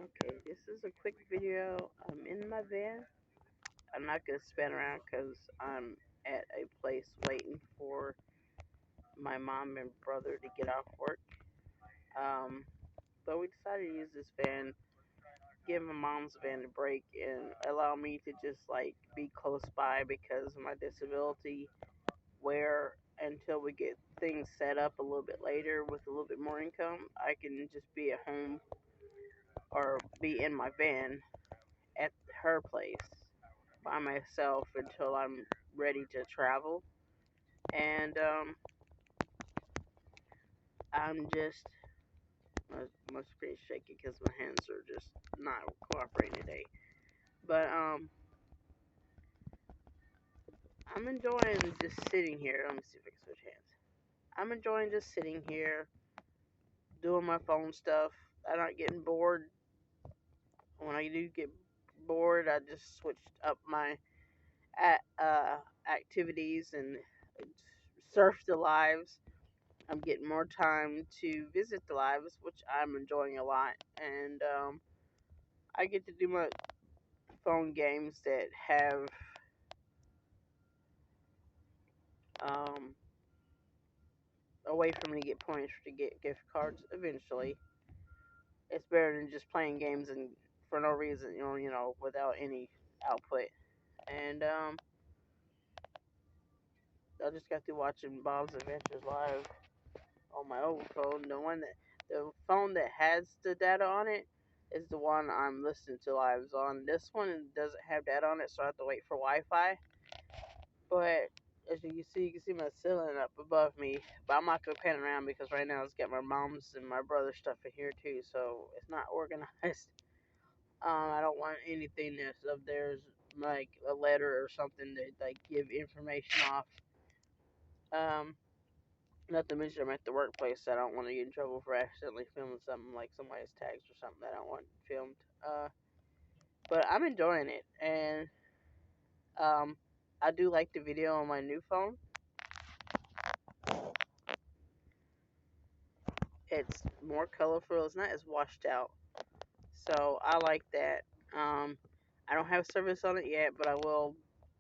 Okay, this is a quick video. I'm in my van. I'm not gonna spin around because I'm at a place waiting for my mom and brother to get off work. Um, but we decided to use this van, give my mom's van a break, and allow me to just like be close by because of my disability. Where until we get things set up a little bit later with a little bit more income, I can just be at home or be in my van at her place by myself until I'm ready to travel. And I'm just my screen's shaky because my hands are just not cooperating today. But I'm enjoying just sitting here. Let me see if I can switch hands. I'm enjoying just sitting here doing my phone stuff. I'm not getting bored. When I do get bored, I just switched up my activities and surf the lives. I'm getting more time to visit the lives, which I'm enjoying a lot. And I get to do my phone games that have um, a way for me to get points to get gift cards eventually. It's better than just playing games and for no reason, without any output. And I just got through watching Bob's Adventures live on my old phone. The phone that has the data on it is the one I'm listening to lives on. This one doesn't have data on it, so I have to wait for Wi-Fi. But as you can see my ceiling up above me. But I'm not gonna pan around because right now it's got my mom's and my brother's stuff in here too, so it's not organized. I don't want anything that's of theirs, like a letter or something that like give information off. Um, Not to mention I'm at the workplace, so I don't want to get in trouble for accidentally filming something like somebody's tags or something that I don't want filmed. But I'm enjoying it, and um, I do like the video on my new phone. It's more colorful. It's not as washed out, so I like that. Um, I don't have service on it yet, but I will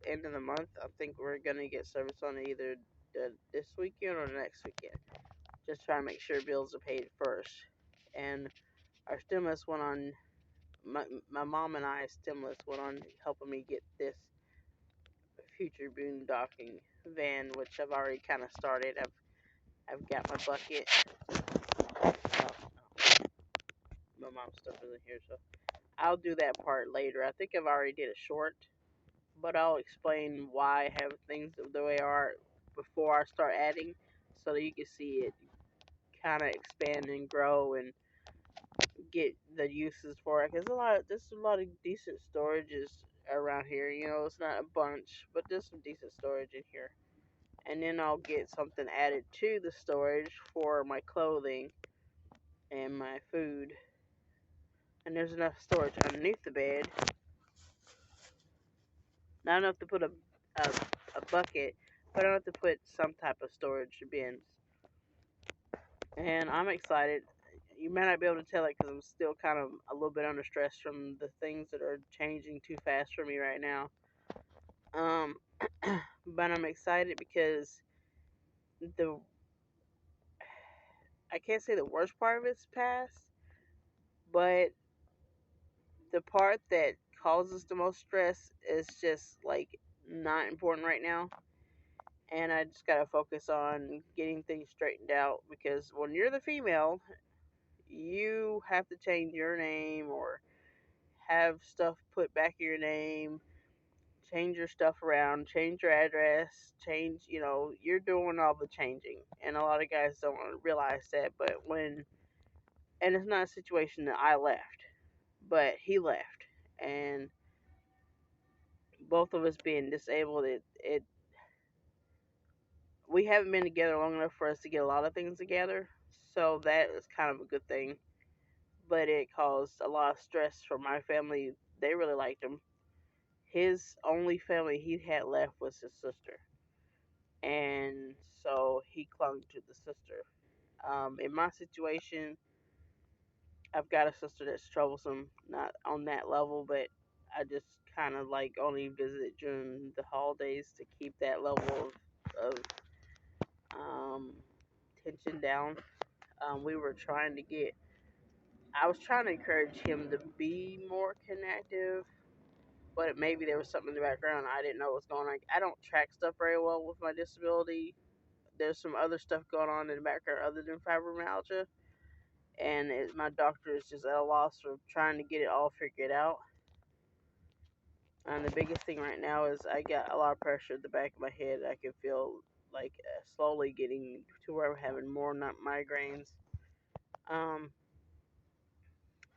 end of the month. I think we're gonna get service on it either this weekend or the next weekend. Just trying to make sure bills are paid first, and our stimulus went on my mom and I stimulus went on helping me get this future boondocking van, which I've already kind of started. I've got my bucket. My mom's stuff isn't here, so I'll do that part later. I think I've already did a short, but I'll explain why I have things the way they are before I start adding, so that you can see it kind of expand and grow and get the uses for it. Cause there's a lot of decent storages around here. It's not a bunch, but there's some decent storage in here. And then I'll get something added to the storage for my clothing and my food. And there's enough storage underneath the bed, not enough to put a, a bucket, but enough to put some type of storage bins. And I'm excited. You may not be able to tell it because I'm still kind of a little bit under stress from the things that are changing too fast for me right now. Um, but I'm excited because the I can't say the worst part of it's past, but the part that causes the most stress is just like not important right now. And I just gotta focus on getting things straightened out because when you're the female, you have to change your name or have stuff put back in your name, change your stuff around, change your address, you're doing all the changing. And a lot of guys don't realize that, and it's not a situation that I left, but he left. And both of us being disabled, we haven't been together long enough for us to get a lot of things together. So that is kind of a good thing. But it caused a lot of stress for my family. They really liked him. His only family he had left was his sister. And so he clung to the sister. In my situation, I've got a sister that's troublesome, not on that level, but I just kind of like only visit during the holidays to keep that level of um, tension down. We were trying to get, I was trying to encourage him to be more connective, but maybe there was something in the background I didn't know what was going on. I don't track stuff very well with my disability. There's some other stuff going on in the background other than fibromyalgia, and my doctor is just at a loss for trying to get it all figured out. And the biggest thing right now is I got a lot of pressure at the back of my head. I can feel like slowly getting to where I'm having more not migraines. Um,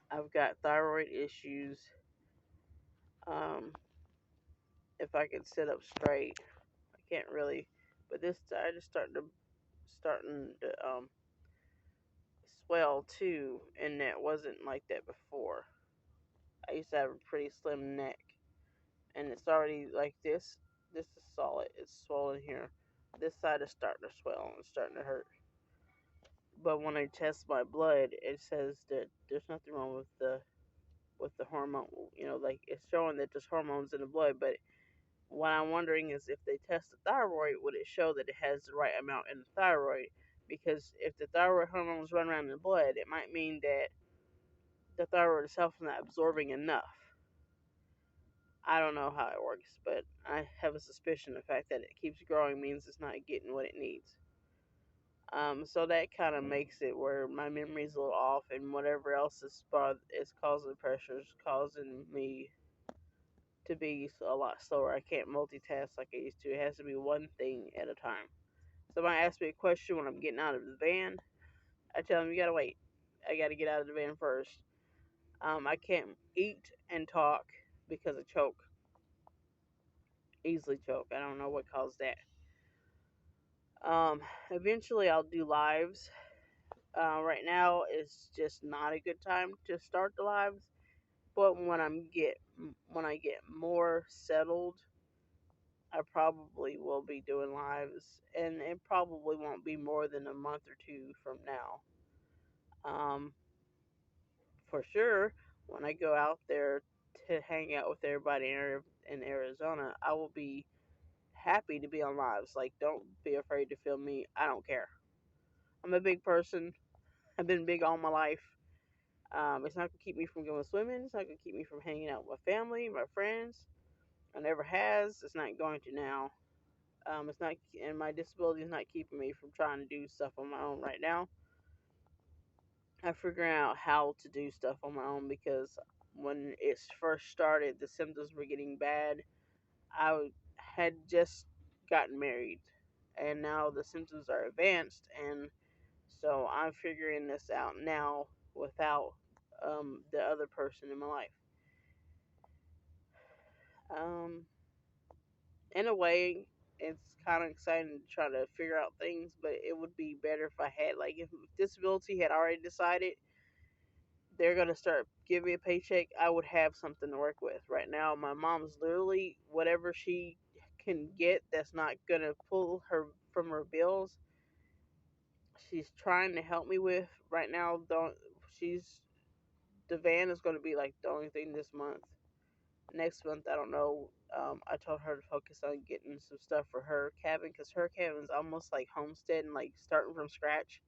I've got thyroid issues. Um, if I can sit up straight, I can't really. But this I just starting to swell too, and that wasn't like that before. I used to have a pretty slim neck, and it's already like this. This is solid. It's swollen here. This side is starting to swell and starting to hurt. But when I test my blood, it says that there's nothing wrong with the hormone. Like it's showing that there's hormones in the blood. But what I'm wondering is if they test the thyroid, would it show that it has the right amount in the thyroid? Because if the thyroid hormones run around in the blood, it might mean that the thyroid itself is not absorbing enough. I don't know how it works, but I have a suspicion the fact that it keeps growing means it's not getting what it needs. So that kind of makes it where my memory's a little off, and whatever else is causing pressure is causing me to be a lot slower. I can't multitask like I used to. It has to be one thing at a time. Somebody asks me a question when I'm getting out of the van, I tell them, you gotta wait. I gotta get out of the van first. I can't eat and talk because I choke. Easily choke. I don't know what caused that. Eventually I'll do lives. Right now it's just not a good time to start the lives. But when I get more settled, I probably will be doing lives, and it probably won't be more than a month or two from now. Um, for sure, when I go out there to hang out with everybody in Arizona, I will be happy to be on lives. Like, don't be afraid to film me. I don't care. I'm a big person. I've been big all my life. It's not gonna keep me from going swimming. It's not gonna keep me from hanging out with my family, my friends. I never has. It's not going to now. It's not, and my disability is not keeping me from trying to do stuff on my own right now. I'm figuring out how to do stuff on my own because when it first started, the symptoms were getting bad. I had just gotten married, and now the symptoms are advanced, and so I'm figuring this out now without the other person in my life. Um, in a way, it's kind of exciting to try to figure out things, but it would be better if I had, like, if disability had already decided they're going to start giving me a paycheck, I would have something to work with. Right now, my mom's literally whatever she can get that's not going to pull her from her bills. She's trying to help me with right now. Don't she's the van is going to be like the only thing this month. Next month, I don't know. I told her to focus on getting some stuff for her cabin because her cabin is almost like homestead and like starting from scratch.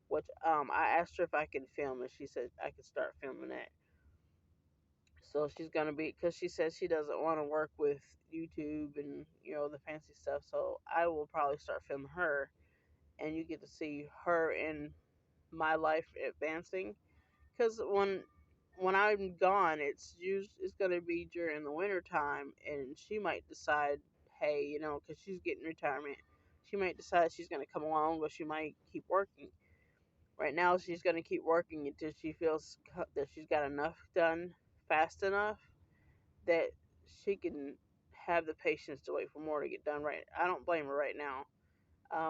Which I asked her if I could film, and she said I could start filming that. So she's gonna be because she says she doesn't want to work with YouTube and the fancy stuff. So I will probably start filming her, and you get to see her in my life advancing. Because when I'm gone, it's gonna be during the winter time, and she might decide, hey, because she's getting retirement, she might decide she's gonna come along, but she might keep working. Right now, she's gonna keep working until she feels that she's got enough done fast enough that she can have the patience to wait for more to get done. Right, I don't blame her right now.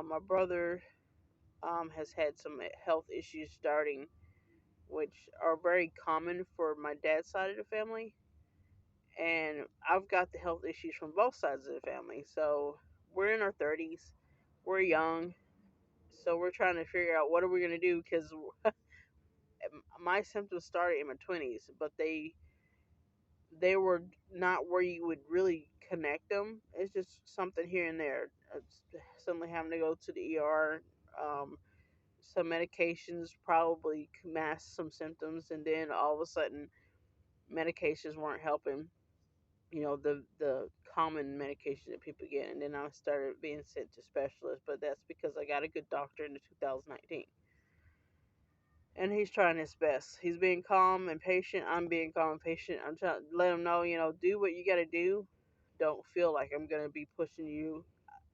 My brother has had some health issues starting which are very common for my dad's side of the family. And I've got the health issues from both sides of the family. So we're in our 30s, we're young, so we're trying to figure out what are we going to do because my symptoms started in my 20s, but they were not where you would really connect them. It's just something here and there. It's suddenly having to go to the ER. Um, some medications probably masked some symptoms, and then all of a sudden, medications weren't helping. The common medication that people get, and then I started being sent to specialists. But that's because I got a good doctor in 2019, and he's trying his best. He's being calm and patient. I'm being calm and patient. I'm trying to let him know, do what you got to do. Don't feel like I'm gonna be pushing you.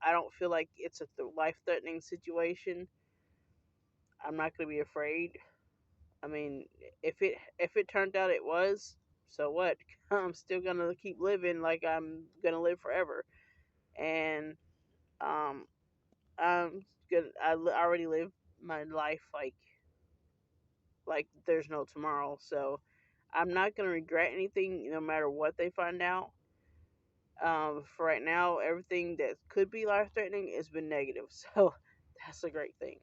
I don't feel like it's a life-threatening situation. I'm not gonna be afraid. I mean, if it turned out it was, so what? I'm still gonna keep living like I'm gonna live forever, and um, I'm good. Already live my life like there's no tomorrow. So I'm not gonna regret anything, no matter what they find out. For right now, everything that could be life threatening has been negative, so that's a great thing.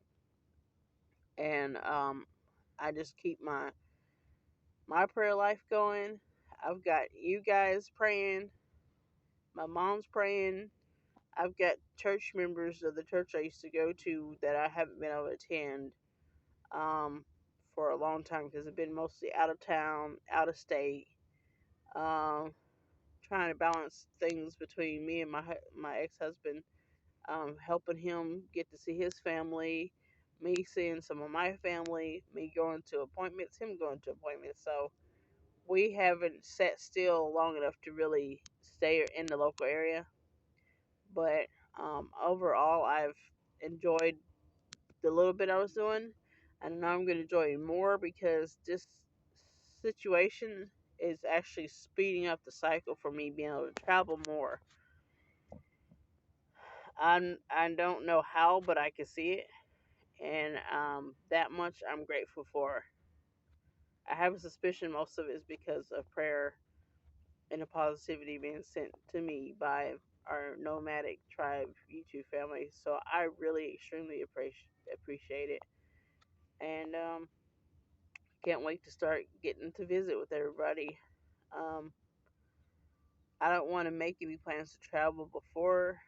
And I just keep my prayer life going. I've got you guys praying. My mom's praying. I've got church members of the church I used to go to that I haven't been able to attend um, for a long time because I've been mostly out of town, out of state, um, trying to balance things between me and my ex husband, helping him get to see his family, me seeing some of my family, me going to appointments, him going to appointments. So we haven't sat still long enough to really stay in the local area. But overall, I've enjoyed the little bit I was doing, and now I'm going to enjoy it more because this situation is actually speeding up the cycle for me being able to travel more. I don't know how, but I can see it, and that much I'm grateful for. I have a suspicion most of it is because of prayer and the positivity being sent to me by our nomadic tribe YouTube family. So I really extremely appreciate it, and can't wait to start getting to visit with everybody. Um, I don't want to make any plans to travel before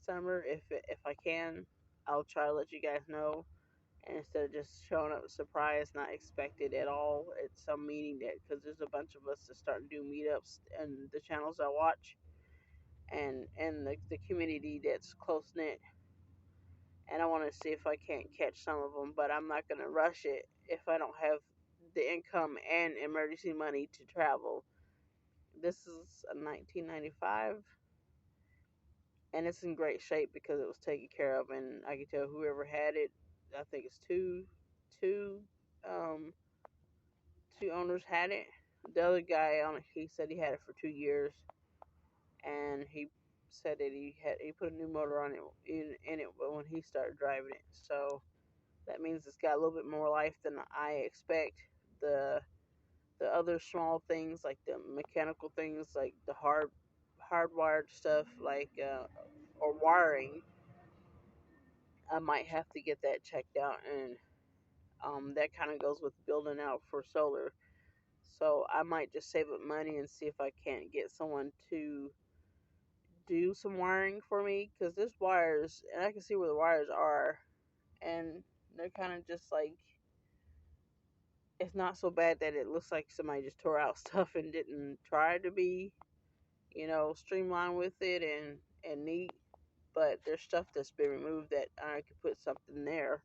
summer. If I can, I'll try to let you guys know. And instead of just showing up surprised, not expected at all at some meeting, that because there's a bunch of us that start to do meetups and the channels I watch, and the community that's close knit. And I want to see if I can't catch some of them, but I'm not gonna rush it if I don't have the income and emergency money to travel. This is a 1995, and it's in great shape because it was taken care of, and I can tell whoever had it. I think it's two, um, two owners had it. The other guy on it, he said he had it for 2 years, and he said that he put a new motor on it in it when he started driving it. So that means it's got a little bit more life than I expect. The the other small things like the mechanical things like the hardwired stuff like or wiring, I might have to get that checked out, and that kind of goes with building out for solar. So I might just save up money and see if I can't get someone to do some wiring for me because there's wires and I can see where the wires are, and they're kind of just like, it's not so bad that it looks like somebody just tore out stuff and didn't try to be, streamlined with it and neat. But there's stuff that's been removed that I could put something there.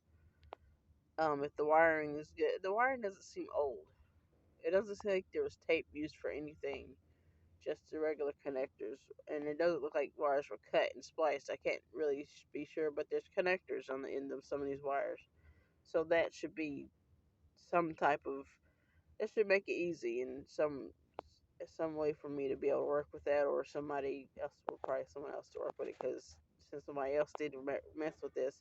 If the wiring is good, the wiring doesn't seem old. It doesn't seem like there was tape used for anything. Just the regular connectors, and it doesn't look like wires were cut and spliced. I can't really be sure, but there's connectors on the end of some of these wires, so that should be some type of. It should make it easy in some way for me to be able to work with that, or somebody else, or probably someone else to work with it, because since somebody else didn't mess with this,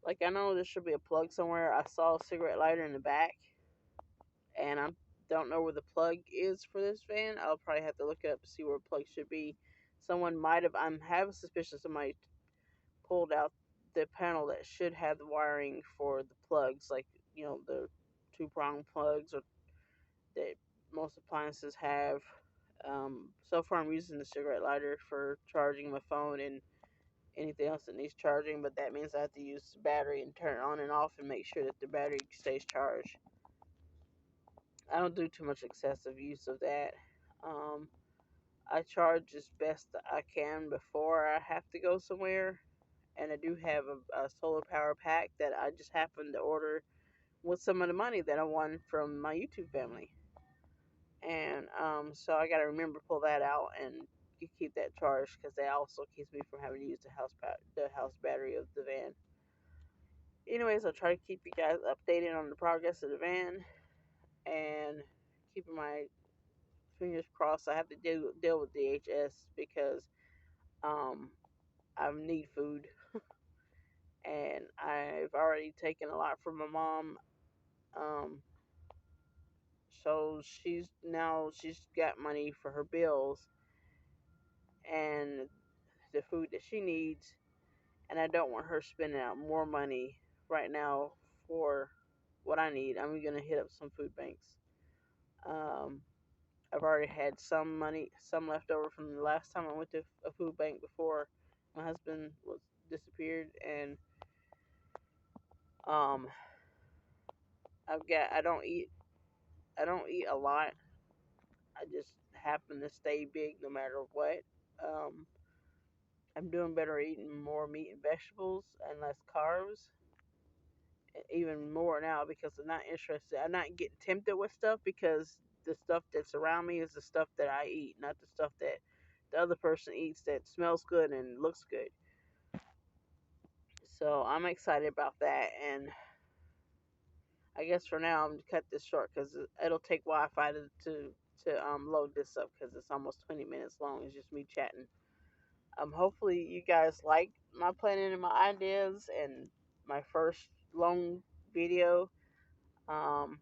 like I know there should be a plug somewhere. I saw a cigarette lighter in the back, and I don't know where the plug is for this fan. I'll probably have to look up to see where the plug should be. Someone might have. I'm having a suspicion somebody pulled out the panel that should have the wiring for the plugs, like the 2-prong plugs that most appliances have. So far, I'm using the cigarette lighter for charging my phone and anything else that needs charging, but that means I have to use the battery and turn it on and off and make sure that the battery stays charged. I don't do too much excessive use of that. Um, I charge as best I can before I have to go somewhere, and I do have a solar power pack that I just happened to order with some of the money that I won from my YouTube family. And so I got to remember to pull that out and keep that charged because that also keeps me from having to use the house battery of the van. Anyways, I'll try to keep you guys updated on the progress of the van and keeping my fingers crossed. I have to deal with DHS because um, I need food, and I've already taken a lot from my mom. Um, so she's got money for her bills and the food that she needs, and I don't want her spending out more money right now for what I need. I'm gonna hit up some food banks. Um, I've already had some left over from the last time I went to a food bank before my husband was disappeared, and um, I don't eat a lot. I just happen to stay big no matter what. Um, I'm doing better eating more meat and vegetables and less carbs. Even more now because I'm not interested. I'm not getting tempted with stuff because the stuff that's around me is the stuff that I eat, not the stuff that the other person eats that smells good and looks good. So I'm excited about that, and I guess for now I'm gonna cut this short because it'll take Wi-Fi to load this up because it's almost 20 minutes long. It's just me chatting. Hopefully you guys like my planning and my ideas and my first long video. Um,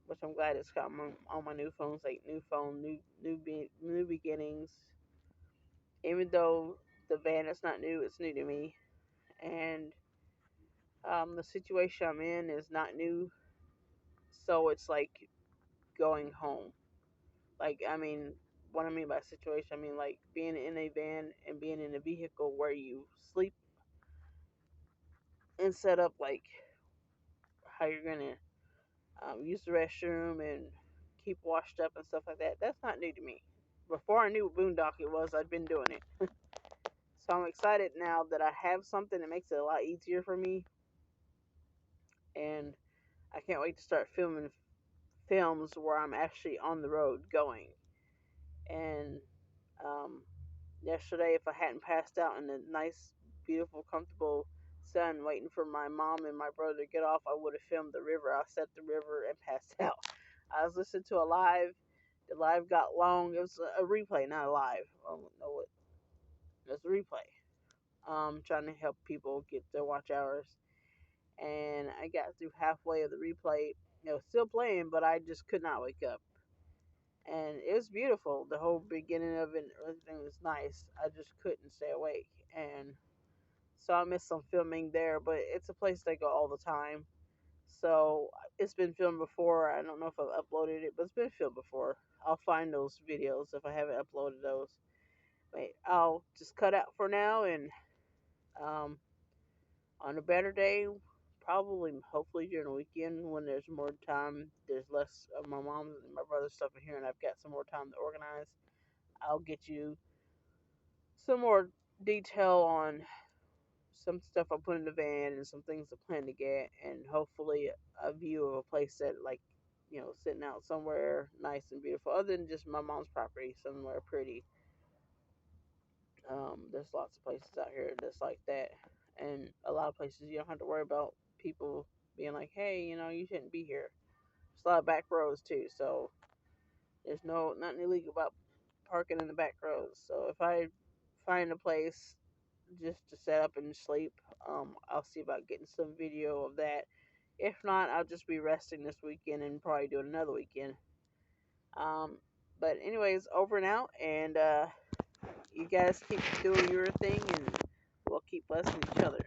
which I'm glad it's got on my new phones, like new phone, new beginnings. Even though the van is not new, it's new to me, and the situation I'm in is not new, so it's like going home. Like I mean, what I mean by situation, I mean like being in a van and being in a vehicle where you sleep and set up like how you're gonna use the restroom and keep washed up and stuff like that. That's not new to me. Before I knew what boondocking was, I'd been doing it. So I'm excited now that I have something that makes it a lot easier for me, and I can't wait to start filming films where I'm actually on the road going. And um, yesterday, if I hadn't passed out in the nice, beautiful, comfortable sun waiting for my mom and my brother to get off, I would have filmed the river. I set the river and passed out. I was listening to a live. The live got long. It was a replay, not a live. I don't know what. It was a replay. Trying to help people get their watch hours. And I got through halfway of the replay. It was still playing, but I just could not wake up. And it was beautiful. The whole beginning of it, everything was nice. I just couldn't stay awake. And so I missed some filming there, but it's a place they go all the time. So it's been filmed before. I don't know if I've uploaded it, but it's been filmed before. I'll find those videos if I haven't uploaded those. Wait, I'll just cut out for now, and um, on a better day, probably, hopefully during the weekend when there's more time, there's less of my mom's and my brother's stuff in here, and I've got some more time to organize. I'll get you some more detail on some stuff I put in the van and some things I plan to get, and hopefully a view of a place that, like, sitting out somewhere nice and beautiful, other than just my mom's property, somewhere pretty. There's lots of places out here that's like that, and a lot of places you don't have to worry about people being like, "Hey, you shouldn't be here." There's a lot of back roads too, so there's nothing illegal about parking in the back roads. So if I find a place just to set up and sleep, I'll see about getting some video of that. If not, I'll just be resting this weekend and probably do another weekend. Um, but anyways, over and out, and you guys keep doing your thing, and we'll keep blessing each other.